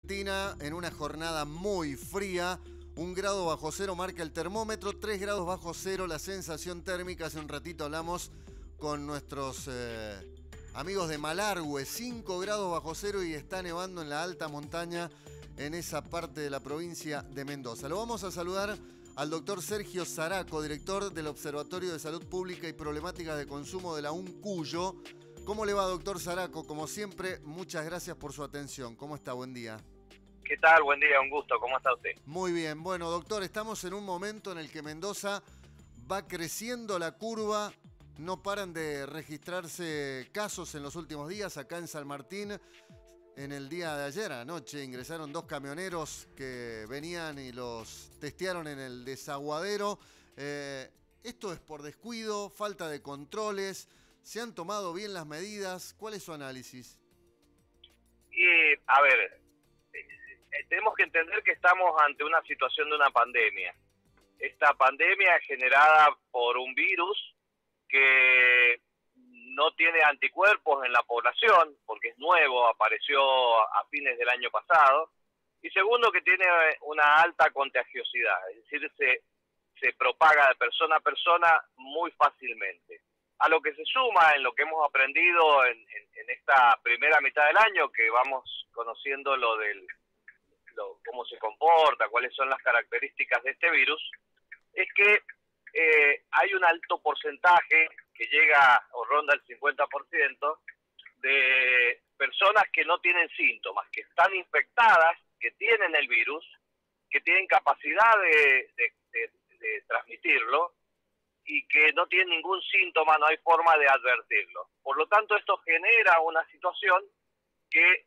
Argentina en una jornada muy fría. 1 grado bajo cero marca el termómetro, 3 grados bajo cero la sensación térmica. Hace un ratito hablamos con nuestros amigos de Malargüe, 5 grados bajo cero y está nevando en la alta montaña en esa parte de la provincia de Mendoza. Lo vamos a saludar al doctor Sergio Zaraco, director del Observatorio de Salud Pública y Problemáticas de Consumo de la UNCUYO. ¿Cómo le va, doctor Zaraco? Como siempre, muchas gracias por su atención. ¿Cómo está? Buen día. ¿Qué tal? Buen día, un gusto. ¿Cómo está usted? Muy bien. Bueno, doctor, estamos en un momento en el que Mendoza va creciendo la curva. No paran de registrarse casos en los últimos días. Acá en San Martín, en el día de ayer, anoche, ingresaron 2 camioneros que venían y los testearon en el desaguadero. ¿Esto es por descuido, falta de controles? ¿Se han tomado bien las medidas? ¿Cuál es su análisis? A ver, tenemos que entender que estamos ante una situación de una pandemia. Esta pandemia es generada por un virus que no tiene anticuerpos en la población, porque es nuevo, apareció a fines del año pasado. Y segundo, que tiene una alta contagiosidad, es decir, se propaga de persona a persona muy fácilmente. A lo que se suma en lo que hemos aprendido en esta primera mitad del año, que vamos conociendo cómo se comporta, cuáles son las características de este virus, es que hay un alto porcentaje que llega o ronda el 50% de personas que no tienen síntomas, que están infectadas, que tienen el virus, que tienen capacidad de transmitirlo, y que no tiene ningún síntoma, no hay forma de advertirlo. Por lo tanto, esto genera una situación que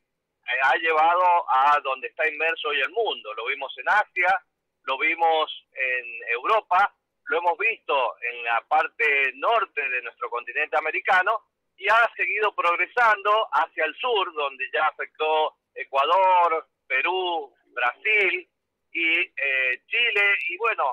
ha llevado a donde está inmerso hoy el mundo. Lo vimos en Asia, lo vimos en Europa, lo hemos visto en la parte norte de nuestro continente americano y ha seguido progresando hacia el sur, donde ya afectó Ecuador, Perú, Brasil y Chile, y bueno,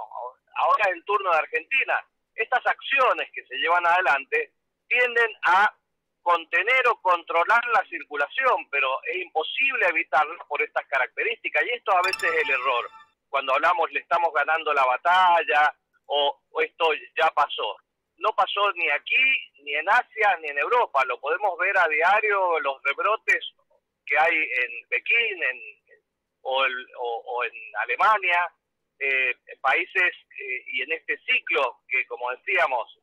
ahora es el turno de Argentina. Estas acciones que se llevan adelante tienden a contener o controlar la circulación, pero es imposible evitarlo por estas características, y esto a veces es el error. Cuando hablamos le estamos ganando la batalla o esto ya pasó. No pasó ni aquí, ni en Asia, ni en Europa. Lo podemos ver a diario, los rebrotes que hay en Pekín o en Alemania, en países y en este ciclo que, como decíamos,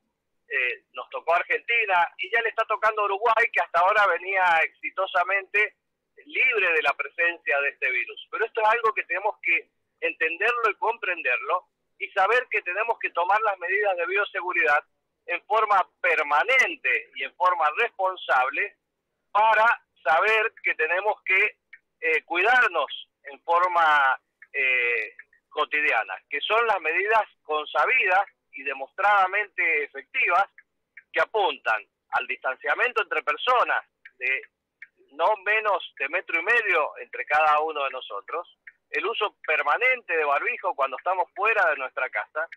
nos tocó Argentina y ya le está tocando a Uruguay, que hasta ahora venía exitosamente libre de la presencia de este virus. Pero esto es algo que tenemos que entenderlo y comprenderlo y saber que tenemos que tomar las medidas de bioseguridad en forma permanente y en forma responsable para saber que tenemos que cuidarnos en forma cotidianas, que son las medidas consabidas y demostradamente efectivas que apuntan al distanciamiento entre personas de no menos de 1,5 metros entre cada uno de nosotros, el uso permanente de barbijo cuando estamos fuera de nuestra casa,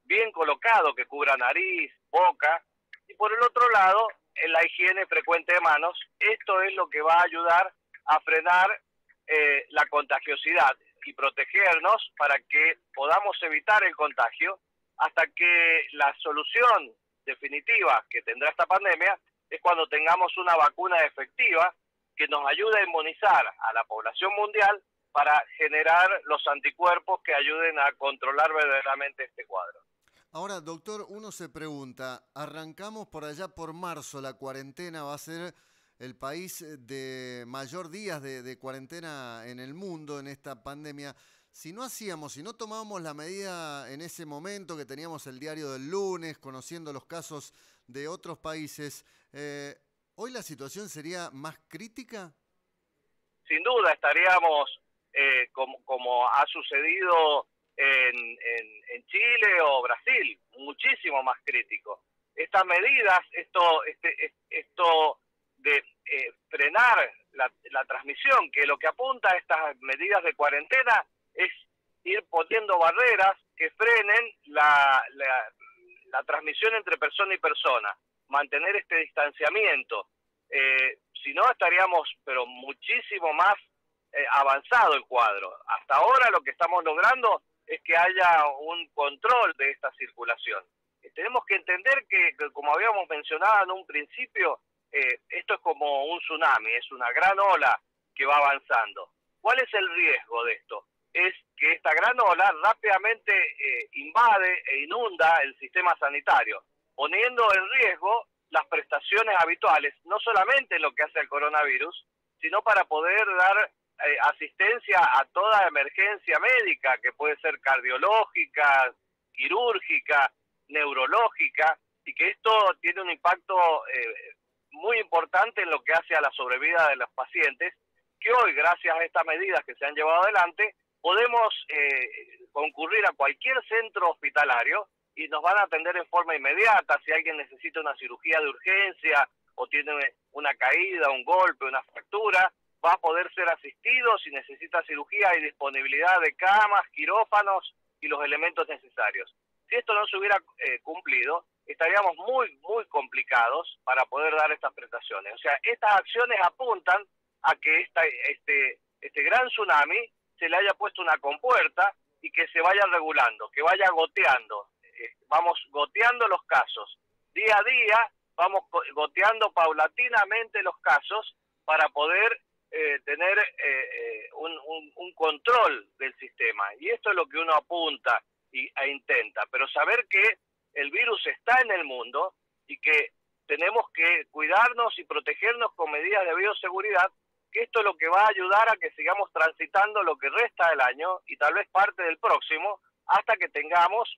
bien colocado, que cubra nariz, boca, y por el otro lado, en la higiene frecuente de manos. Esto es lo que va a ayudar a frenar la contagiosidad y protegernos para que podamos evitar el contagio hasta que la solución definitiva que tendrá esta pandemia es cuando tengamos una vacuna efectiva que nos ayude a inmunizar a la población mundial para generar los anticuerpos que ayuden a controlar verdaderamente este cuadro. Ahora, doctor, uno se pregunta, arrancamos por allá por marzo, la cuarentena va a ser el país de mayor días de cuarentena en el mundo en esta pandemia. Si no tomábamos la medida en ese momento, que teníamos el diario del lunes, conociendo los casos de otros países, ¿hoy la situación sería más crítica? Sin duda estaríamos, como ha sucedido en Chile o Brasil, muchísimo más crítico. Estas medidas, esto de frenar la transmisión, que lo que apunta a estas medidas de cuarentena es ir poniendo barreras que frenen la transmisión entre persona y persona, mantener este distanciamiento. Si no, estaríamos pero muchísimo más avanzado el cuadro. Hasta ahora lo que estamos logrando es que haya un control de esta circulación. Tenemos que entender que, como habíamos mencionado en un principio, esto es como un tsunami, es una gran ola que va avanzando. ¿Cuál es el riesgo de esto? Es que esta gran ola rápidamente invade e inunda el sistema sanitario, poniendo en riesgo las prestaciones habituales, no solamente en lo que hace al coronavirus, sino para poder dar asistencia a toda emergencia médica, que puede ser cardiológica, quirúrgica, neurológica, y que esto tiene un impacto muy importante en lo que hace a la sobrevida de los pacientes, que hoy, gracias a estas medidas que se han llevado adelante, podemos concurrir a cualquier centro hospitalario y nos van a atender en forma inmediata. Si alguien necesita una cirugía de urgencia o tiene una caída, un golpe, una fractura, va a poder ser asistido. Si necesita cirugía, hay disponibilidad de camas, quirófanos y los elementos necesarios. Si esto no se hubiera cumplido, estaríamos muy complicados para poder dar estas prestaciones. O sea, estas acciones apuntan a que este gran tsunami se le haya puesto una compuerta y que se vaya regulando, que vaya goteando. Vamos goteando los casos. Día a día vamos goteando paulatinamente los casos para poder tener un control del sistema. Y esto es lo que uno apunta e intenta. Pero saber que el virus está en el mundo y que tenemos que cuidarnos y protegernos con medidas de bioseguridad, que esto es lo que va a ayudar a que sigamos transitando lo que resta del año y tal vez parte del próximo, hasta que tengamos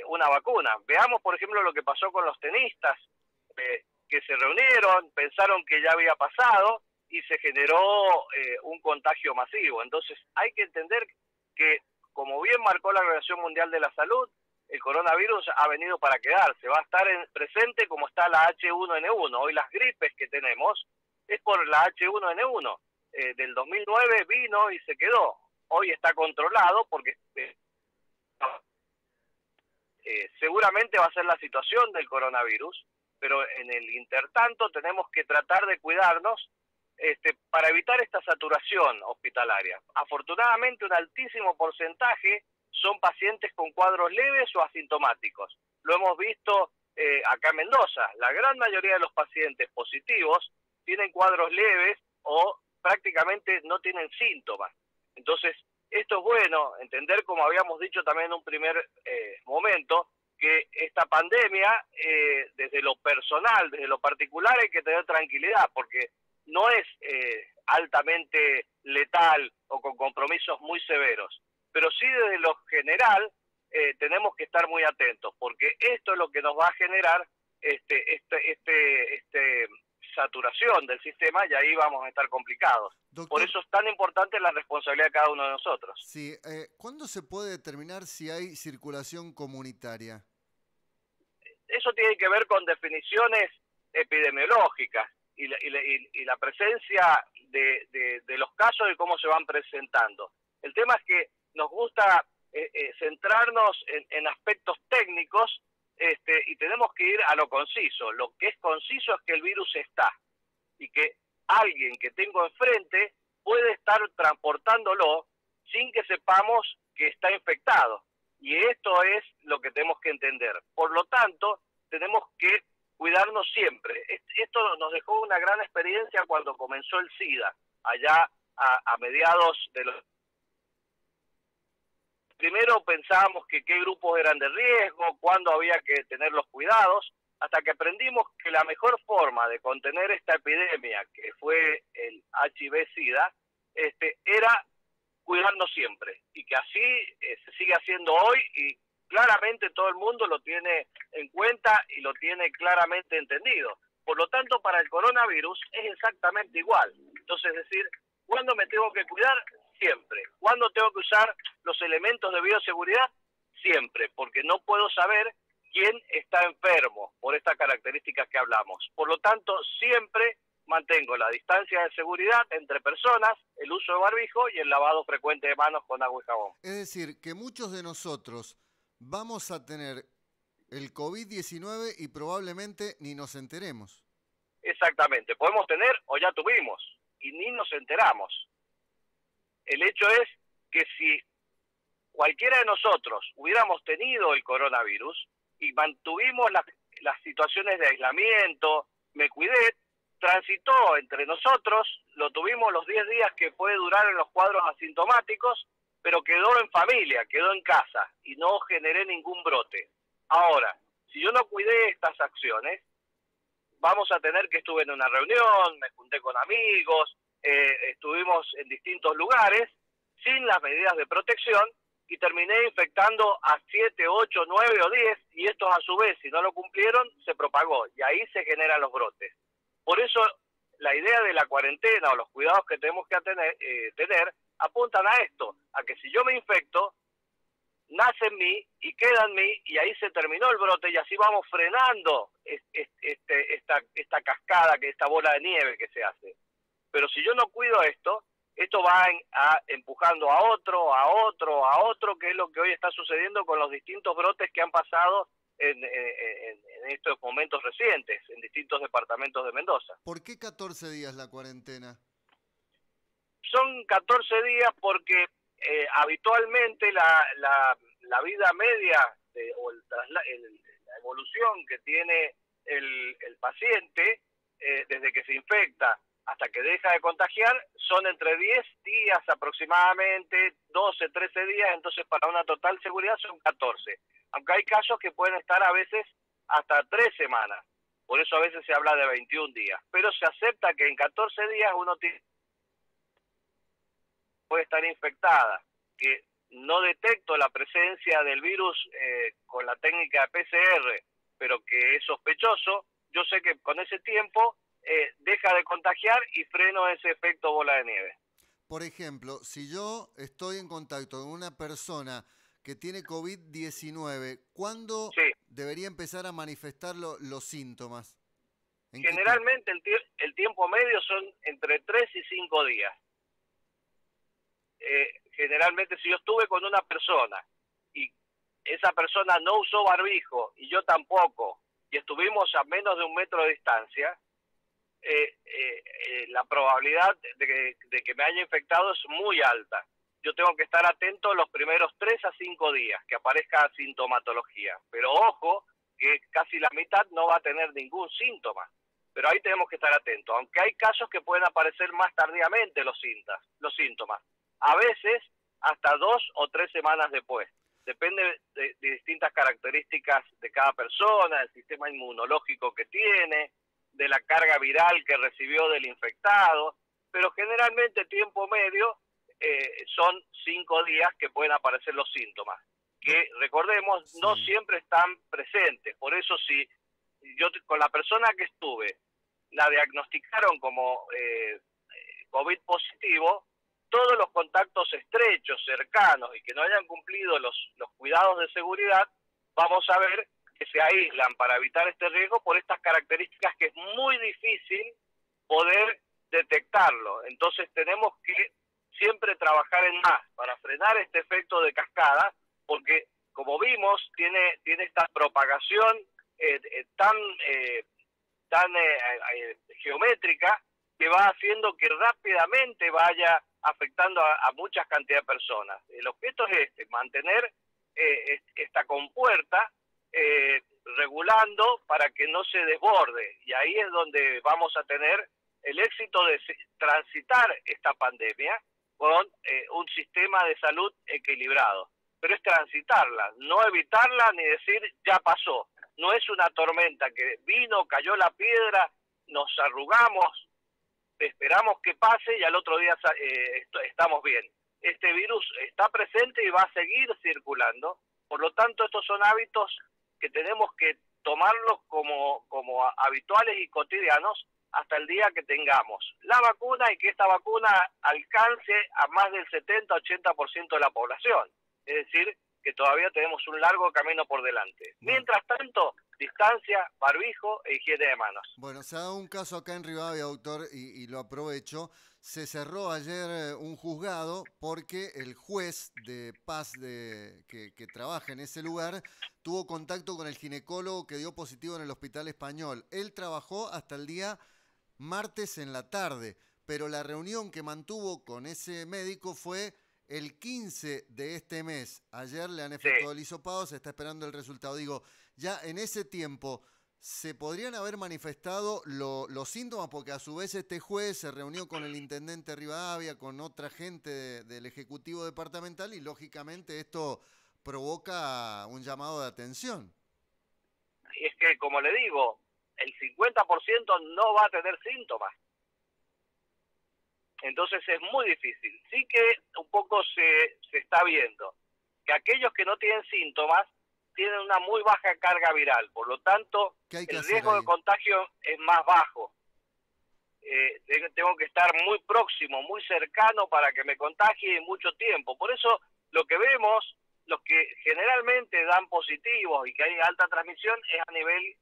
una vacuna. Veamos, por ejemplo, lo que pasó con los tenistas, que se reunieron, pensaron que ya había pasado y se generó un contagio masivo. Entonces hay que entender que, como bien marcó la Organización Mundial de la Salud, el coronavirus ha venido para quedarse, va a estar presente como está la H1N1. Hoy las gripes que tenemos es por la H1N1. Del 2009 vino y se quedó. Hoy está controlado porque seguramente va a ser la situación del coronavirus, pero en el intertanto tenemos que tratar de cuidarnos para evitar esta saturación hospitalaria. Afortunadamente un altísimo porcentaje son pacientes con cuadros leves o asintomáticos. Lo hemos visto acá en Mendoza. La gran mayoría de los pacientes positivos tienen cuadros leves o prácticamente no tienen síntomas. Entonces, esto es bueno, entender, como habíamos dicho también en un primer momento, que esta pandemia, desde lo personal, desde lo particular, hay que tener tranquilidad, porque no es altamente letal o con compromisos muy severos. Pero sí, desde lo general, tenemos que estar muy atentos, porque esto es lo que nos va a generar saturación del sistema, y ahí vamos a estar complicados. Doctor, por eso es tan importante la responsabilidad de cada uno de nosotros. Sí, ¿cuándo se puede determinar si hay circulación comunitaria? Eso tiene que ver con definiciones epidemiológicas y la presencia de los casos y cómo se van presentando. El tema es que nos gusta centrarnos en aspectos técnicos, y tenemos que ir a lo conciso. Lo que es conciso es que el virus está y que alguien que tengo enfrente puede estar transportándolo sin que sepamos que está infectado. Y esto es lo que tenemos que entender. Por lo tanto, tenemos que cuidarnos siempre. Esto nos dejó una gran experiencia cuando comenzó el SIDA, allá a mediados de los... Primero pensábamos que qué grupos eran de riesgo, cuándo había que tener los cuidados, hasta que aprendimos que la mejor forma de contener esta epidemia, que fue el HIV-Sida, era cuidarnos siempre, y que así se sigue haciendo hoy, y claramente todo el mundo lo tiene en cuenta y lo tiene claramente entendido. Por lo tanto, para el coronavirus es exactamente igual. Entonces, es decir, ¿cuándo me tengo que cuidar? Siempre. ¿Cuándo tengo que usar los elementos de bioseguridad? Siempre, porque no puedo saber quién está enfermo por estas características que hablamos. Por lo tanto, siempre mantengo la distancia de seguridad entre personas, el uso de barbijo y el lavado frecuente de manos con agua y jabón. Es decir, que muchos de nosotros vamos a tener el COVID-19 y probablemente ni nos enteremos. Exactamente. Podemos tener o ya tuvimos y ni nos enteramos. El hecho es que si cualquiera de nosotros hubiéramos tenido el coronavirus y mantuvimos las situaciones de aislamiento, me cuidé, transitó entre nosotros, lo tuvimos los 10 días que puede durar en los cuadros asintomáticos, pero quedó en familia, quedó en casa y no generé ningún brote. Ahora, si yo no cuidé estas acciones, vamos a tener que estuve en una reunión, me junté con amigos, estuvimos en distintos lugares sin las medidas de protección y terminé infectando a 7, 8, 9 o 10 y estos a su vez, si no lo cumplieron, se propagó y ahí se generan los brotes. Por eso la idea de la cuarentena o los cuidados que tenemos que tener apuntan a esto, a que si yo me infecto, nace en mí y queda en mí y ahí se terminó el brote y así vamos frenando esta cascada, esta bola de nieve que se hace. Pero si yo no cuido esto va empujando a otro, que es lo que hoy está sucediendo con los distintos brotes que han pasado en estos momentos recientes, en distintos departamentos de Mendoza. ¿Por qué 14 días la cuarentena? Son 14 días porque habitualmente la vida media o la evolución que tiene el paciente desde que se infecta hasta que deja de contagiar son entre 10 días aproximadamente, 12, 13 días, entonces para una total seguridad son 14. Aunque hay casos que pueden estar a veces hasta 3 semanas, por eso a veces se habla de 21 días, pero se acepta que en 14 días uno puede estar infectada, que no detecto la presencia del virus con la técnica de PCR, pero que es sospechoso, yo sé que con ese tiempo deja de contagiar y freno ese efecto bola de nieve. Por ejemplo, si yo estoy en contacto con una persona que tiene COVID-19, ¿cuándo debería empezar a manifestar los síntomas? Generalmente el tiempo medio son entre 3 y 5 días. Generalmente si yo estuve con una persona y esa persona no usó barbijo y yo tampoco, y estuvimos a menos de 1 metro de distancia, la probabilidad de que me haya infectado es muy alta. Yo tengo que estar atento los primeros 3 a 5 días que aparezca sintomatología. Pero ojo, que casi la mitad no va a tener ningún síntoma. Pero ahí tenemos que estar atentos. Aunque hay casos que pueden aparecer más tardíamente los síntomas. A veces hasta 2 o 3 semanas después. Depende de distintas características de cada persona, del sistema inmunológico que tiene, de la carga viral que recibió del infectado, pero generalmente tiempo medio son 5 días que pueden aparecer los síntomas, que recordemos no siempre están presentes. Por eso si yo con la persona que estuve la diagnosticaron como COVID positivo, todos los contactos estrechos, cercanos y que no hayan cumplido los cuidados de seguridad, vamos a ver que se aíslan para evitar este riesgo por estas características que es muy difícil poder detectarlo. Entonces tenemos que siempre trabajar en más para frenar este efecto de cascada, porque como vimos tiene esta propagación tan geométrica que va haciendo que rápidamente vaya afectando a muchas cantidades de personas. El objeto es mantener esta compuerta regulando para que no se desborde, y ahí es donde vamos a tener el éxito de transitar esta pandemia con un sistema de salud equilibrado. Pero es transitarla, no evitarla ni decir ya pasó. No es una tormenta que vino, cayó la piedra, nos arrugamos, esperamos que pase y al otro día estamos bien. Este virus está presente y va a seguir circulando. Por lo tanto, estos son hábitos que tenemos que tomarlos como habituales y cotidianos hasta el día que tengamos la vacuna y que esta vacuna alcance a más del 70-80% de la población. Es decir, que todavía tenemos un largo camino por delante. Bueno. Mientras tanto, distancia, barbijo e higiene de manos. Bueno, se ha dado un caso acá en Rivadavia, doctor, y lo aprovecho. Se cerró ayer un juzgado porque el juez de paz que trabaja en ese lugar tuvo contacto con el ginecólogo que dio positivo en el Hospital Español. Él trabajó hasta el día martes en la tarde, pero la reunión que mantuvo con ese médico fue el 15 de este mes. Ayer le han efectuado el hisopado, se está esperando el resultado. Digo, ya en ese tiempo, ¿se podrían haber manifestado los síntomas? Porque a su vez este juez se reunió con el intendente Rivadavia, con otra gente del Ejecutivo Departamental y lógicamente esto provoca un llamado de atención. Y es que, como le digo, el 50% no va a tener síntomas. Entonces es muy difícil. Sí que un poco se está viendo que aquellos que no tienen síntomas tienen una muy baja carga viral, por lo tanto el riesgo de contagio es más bajo. Tengo que estar muy próximo, muy cercano para que me contagie en mucho tiempo. Por eso lo que vemos, los que generalmente dan positivos y que hay alta transmisión es a nivel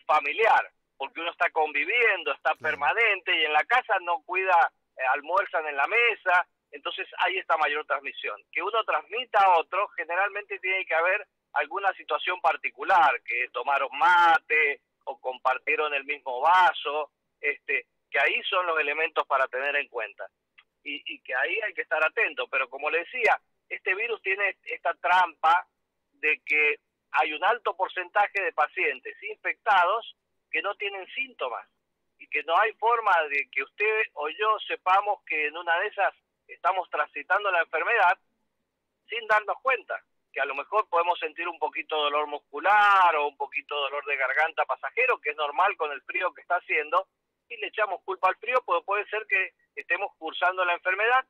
familiar, porque uno está conviviendo, está permanente y en la casa no cuida, almuerzan en la mesa, entonces hay esta mayor transmisión. Que uno transmita a otro, generalmente tiene que haber alguna situación particular, que tomaron mate o compartieron el mismo vaso, que ahí son los elementos para tener en cuenta. Y que ahí hay que estar atento, pero como le decía, este virus tiene esta trampa de que hay un alto porcentaje de pacientes infectados que no tienen síntomas y que no hay forma de que usted o yo sepamos que en una de esas estamos transitando la enfermedad sin darnos cuenta, que a lo mejor podemos sentir un poquito de dolor muscular o un poquito de dolor de garganta pasajero, que es normal con el frío que está haciendo, y le echamos culpa al frío, porque puede ser que estemos cursando la enfermedad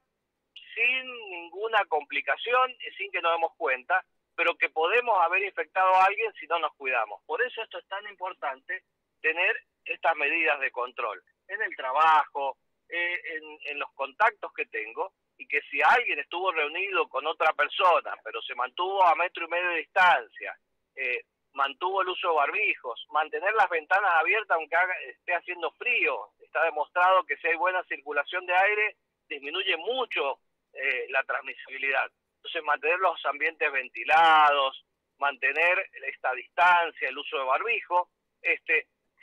sin ninguna complicación y sin que nos demos cuenta, pero que podemos haber infectado a alguien si no nos cuidamos. Por eso esto es tan importante, tener estas medidas de control en el trabajo, en los contactos que tengo, y que si alguien estuvo reunido con otra persona, pero se mantuvo a 1,5 metros de distancia, mantuvo el uso de barbijos, mantener las ventanas abiertas aunque esté haciendo frío. Está demostrado que si hay buena circulación de aire, disminuye mucho la transmisibilidad. Entonces, mantener los ambientes ventilados, mantener esta distancia, el uso de barbijo.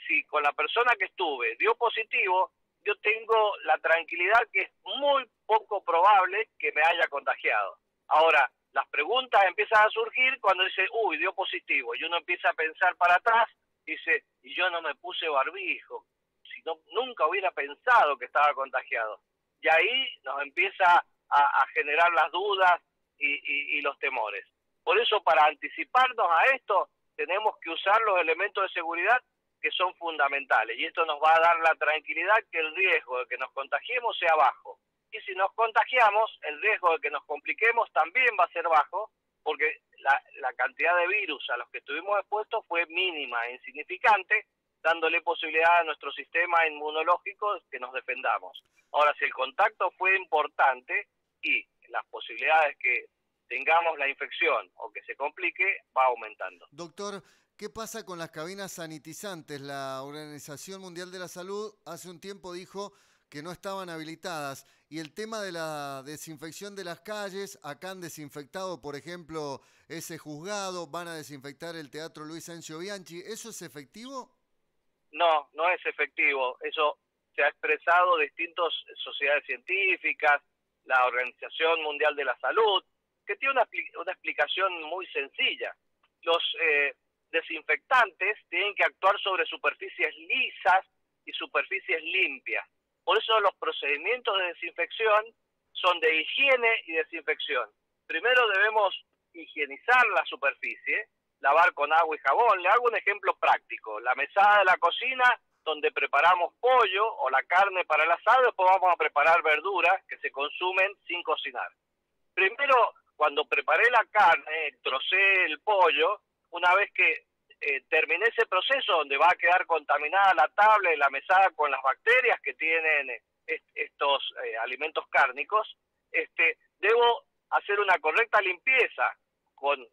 Si con la persona que estuve dio positivo, yo tengo la tranquilidad que es muy poco probable que me haya contagiado. Ahora, las preguntas empiezan a surgir cuando dice, uy, dio positivo, y uno empieza a pensar para atrás, dice, y yo no me puse barbijo, si no, nunca hubiera pensado que estaba contagiado. Y ahí nos empieza a generar las dudas y los temores. Por eso, para anticiparnos a esto, tenemos que usar los elementos de seguridad que son fundamentales, y esto nos va a dar la tranquilidad que el riesgo de que nos contagiemos sea bajo. Y si nos contagiamos, el riesgo de que nos compliquemos también va a ser bajo, porque la cantidad de virus a los que estuvimos expuestos fue mínima e insignificante, dándole posibilidad a nuestro sistema inmunológico que nos defendamos. Ahora, si el contacto fue importante y las posibilidades que tengamos la infección o que se complique, va aumentando. Doctor, ¿qué pasa con las cabinas sanitizantes? La Organización Mundial de la Salud hace un tiempo dijo que no estaban habilitadas. Y el tema de la desinfección de las calles, acá han desinfectado, por ejemplo, ese juzgado, van a desinfectar el Teatro Luis Encio Bianchi. ¿Eso es efectivo? No, no es efectivo. Eso se ha expresado distintas sociedades científicas, la Organización Mundial de la Salud, que tiene una explicación muy sencilla. Los desinfectantes tienen que actuar sobre superficies lisas y superficies limpias. Por eso los procedimientos de desinfección son de higiene y desinfección. Primero debemos higienizar la superficie, lavar con agua y jabón. Le hago un ejemplo práctico. La mesada de la cocina, donde preparamos pollo o la carne para el asado, después vamos a preparar verduras que se consumen sin cocinar. Primero, cuando preparé la carne, trocé el pollo, una vez que terminé ese proceso donde va a quedar contaminada la tabla y la mesada con las bacterias que tienen estos alimentos cárnicos, debo hacer una correcta limpieza con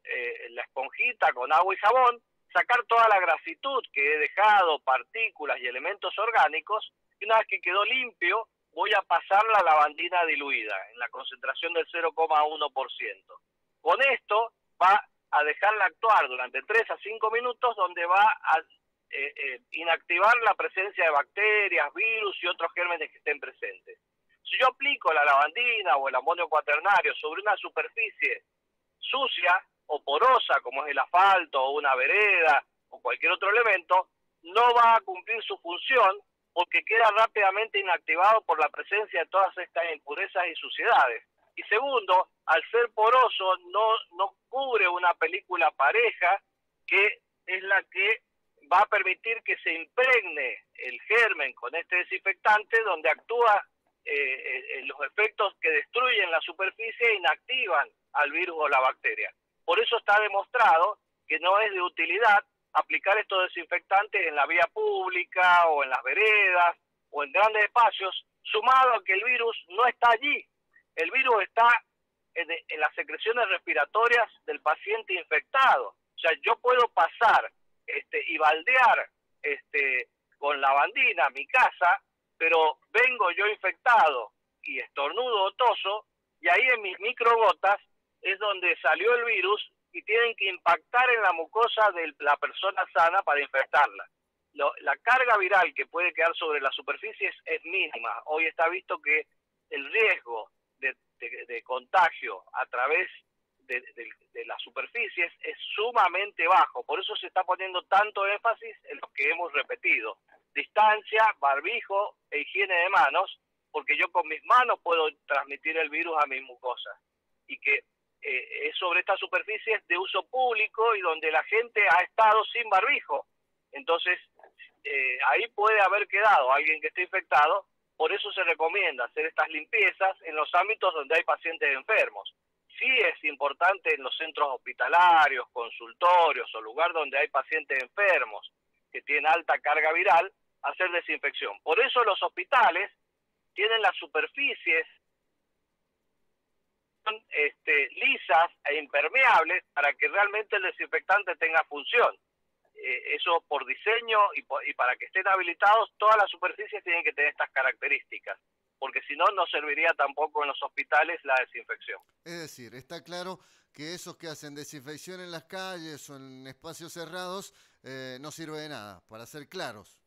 la esponjita, con agua y jabón, sacar toda la grasitud que he dejado, partículas y elementos orgánicos, y una vez que quedó limpio, voy a pasar la lavandina diluida en la concentración del 0,1%. Con esto va a dejarla actuar durante 3 a 5 minutos, donde va a inactivar la presencia de bacterias, virus y otros gérmenes que estén presentes. Si yo aplico la lavandina o el amonio cuaternario sobre una superficie sucia o porosa, como es el asfalto o una vereda o cualquier otro elemento, no va a cumplir su función porque queda rápidamente inactivado por la presencia de todas estas impurezas y suciedades. Y segundo, al ser poroso no cubre una película pareja que es la que va a permitir que se impregne el germen con este desinfectante, donde actúa los efectos que destruyen la superficie e inactivan al virus o la bacteria. Por eso está demostrado que no es de utilidad aplicar estos desinfectantes en la vía pública o en las veredas o en grandes espacios, sumado a que el virus no está allí. El virus está en las secreciones respiratorias del paciente infectado. O sea, yo puedo pasar y baldear con lavandina a mi casa, pero vengo yo infectado y estornudo o toso, y ahí en mis microgotas es donde salió el virus y tienen que impactar en la mucosa de la persona sana para infectarla. La carga viral que puede quedar sobre la superficie es mínima. Hoy está visto que el riesgo de contagio a través de las superficies es sumamente bajo. Por eso se está poniendo tanto énfasis en lo que hemos repetido: distancia, barbijo e higiene de manos, porque yo con mis manos puedo transmitir el virus a mis mucosas, y que es sobre estas superficies de uso público y donde la gente ha estado sin barbijo. Entonces ahí puede haber quedado alguien que esté infectado. Por eso se recomienda hacer estas limpiezas en los ámbitos donde hay pacientes enfermos. Sí es importante en los centros hospitalarios, consultorios o lugar donde hay pacientes enfermos que tienen alta carga viral, hacer desinfección. Por eso los hospitales tienen las superficies lisas e impermeables para que realmente el desinfectante tenga función. Eso por diseño y para que estén habilitados, todas las superficies tienen que tener estas características, porque si no, no serviría tampoco en los hospitales la desinfección. Es decir, está claro que esos que hacen desinfección en las calles o en espacios cerrados no sirve de nada, para ser claros.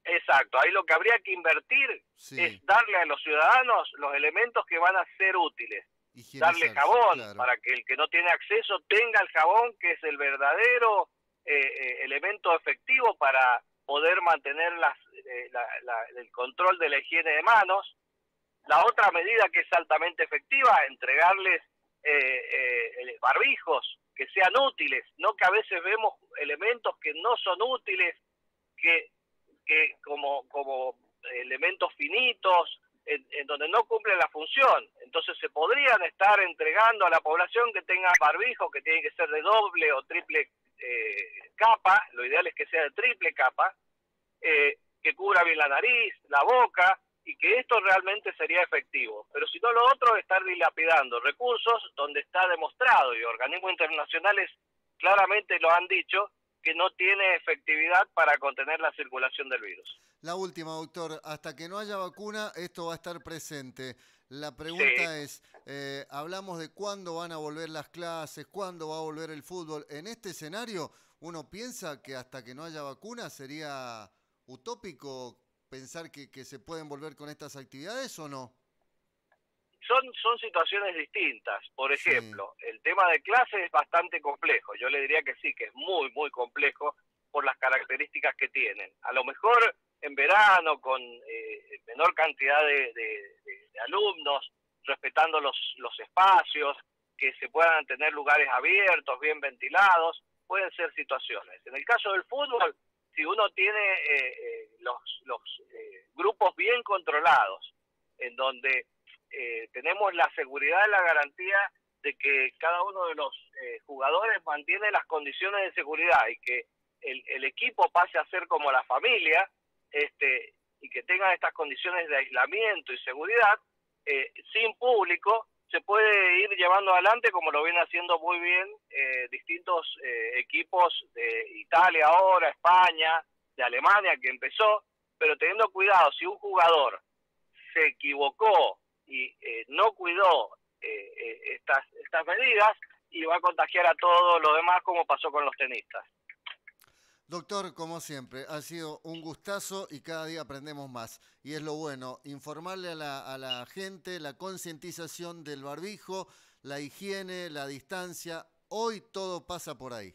Exacto, ahí lo que habría que invertir es darle a los ciudadanos los elementos que van a ser útiles. Darle jabón, claro, para que el que no tiene acceso tenga el jabón, que es el verdadero elemento efectivo para poder mantener el control de la higiene de manos. La otra medida que es altamente efectiva, entregarles barbijos que sean útiles, no que a veces vemos elementos que no son útiles, que como elementos finitos, en donde no cumplen la función. Entonces se podrían estar entregando a la población que tenga barbijos, que tienen que ser de doble o triple capa. Lo ideal es que sea de triple capa, que cubra bien la nariz, la boca, y que esto realmente sería efectivo. Pero si no, lo otro es estar dilapidando recursos donde está demostrado, y organismos internacionales claramente lo han dicho, que no tiene efectividad para contener la circulación del virus. La última, doctor, hasta que no haya vacuna, esto va a estar presente. La pregunta es, hablamos de cuándo van a volver las clases, cuándo va a volver el fútbol. En este escenario, ¿uno piensa que hasta que no haya vacuna sería utópico pensar que se pueden volver con estas actividades o no? Son situaciones distintas. Por ejemplo, el tema de clases es bastante complejo. Yo le diría que sí, que es muy, muy complejo por las características que tienen. A lo mejor en verano, con menor cantidad de alumnos, respetando los espacios, que se puedan tener lugares abiertos, bien ventilados, pueden ser situaciones. En el caso del fútbol, si uno tiene los grupos bien controlados, en donde tenemos la seguridad y la garantía de que cada uno de los jugadores mantiene las condiciones de seguridad y que el equipo pase a ser como la familia, y que tengan estas condiciones de aislamiento y seguridad, sin público, se puede ir llevando adelante como lo viene haciendo muy bien distintos equipos de Italia ahora, España, de Alemania, que empezó, pero teniendo cuidado, si un jugador se equivocó y no cuidó estas medidas, y va a contagiar a todos los demás, como pasó con los tenistas. Doctor, como siempre, ha sido un gustazo y cada día aprendemos más. Y es lo bueno, informarle a la gente, la concientización del barbijo, la higiene, la distancia. Hoy todo pasa por ahí.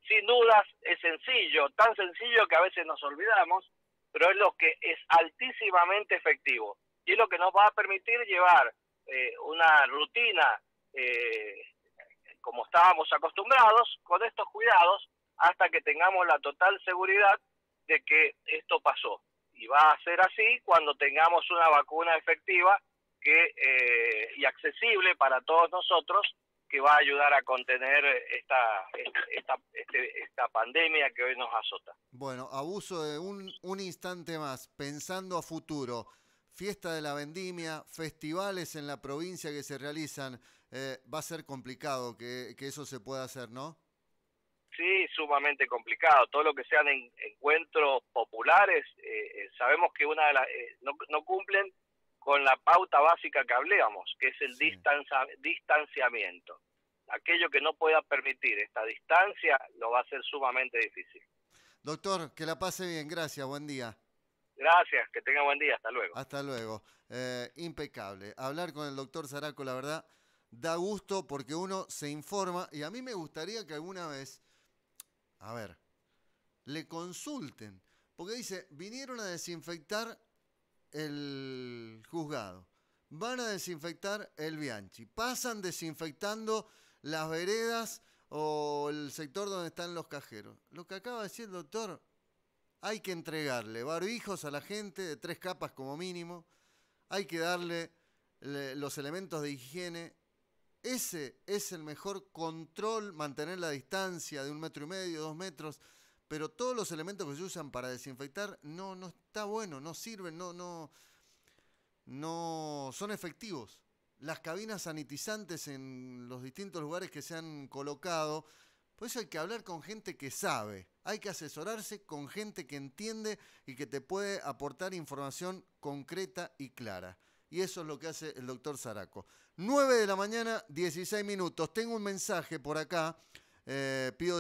Sin dudas es sencillo, tan sencillo que a veces nos olvidamos, pero es lo que es altísimamente efectivo. Y es lo que nos va a permitir llevar una rutina como estábamos acostumbrados, con estos cuidados, hasta que tengamos la total seguridad de que esto pasó. Y va a ser así cuando tengamos una vacuna efectiva y accesible para todos nosotros, que va a ayudar a contener esta pandemia que hoy nos azota. Bueno, abuso de un instante más, pensando a futuro. Fiesta de la Vendimia, festivales en la provincia que se realizan. Va a ser complicado que eso se pueda hacer, ¿no? Sí, sumamente complicado. Todo lo que sean encuentros populares, sabemos que no cumplen con la pauta básica que hablábamos, que es el Sí. distanciamiento. Aquello que no pueda permitir esta distancia lo va a ser sumamente difícil. Doctor, que la pase bien, gracias, buen día. Gracias, que tenga buen día, hasta luego. Hasta luego. Impecable. Hablar con el doctor Zaraco, la verdad, da gusto porque uno se informa y a mí me gustaría que alguna vez, a ver, le consulten, porque dice, vinieron a desinfectar el juzgado, van a desinfectar el Bianchi, pasan desinfectando las veredas o el sector donde están los cajeros. Lo que acaba de decir el doctor, hay que entregarle barbijos a la gente de 3 capas como mínimo, hay que darle los elementos de higiene. Ese es el mejor control, mantener la distancia de 1,5 metros, 2 metros, pero todos los elementos que se usan para desinfectar no está bueno, no sirven, no son efectivos. Las cabinas sanitizantes en los distintos lugares que se han colocado, por eso hay que hablar con gente que sabe, hay que asesorarse con gente que entiende y que te puede aportar información concreta y clara. Y eso es lo que hace el doctor Zaraco. 9 de la mañana, 16 minutos. Tengo un mensaje por acá. Pido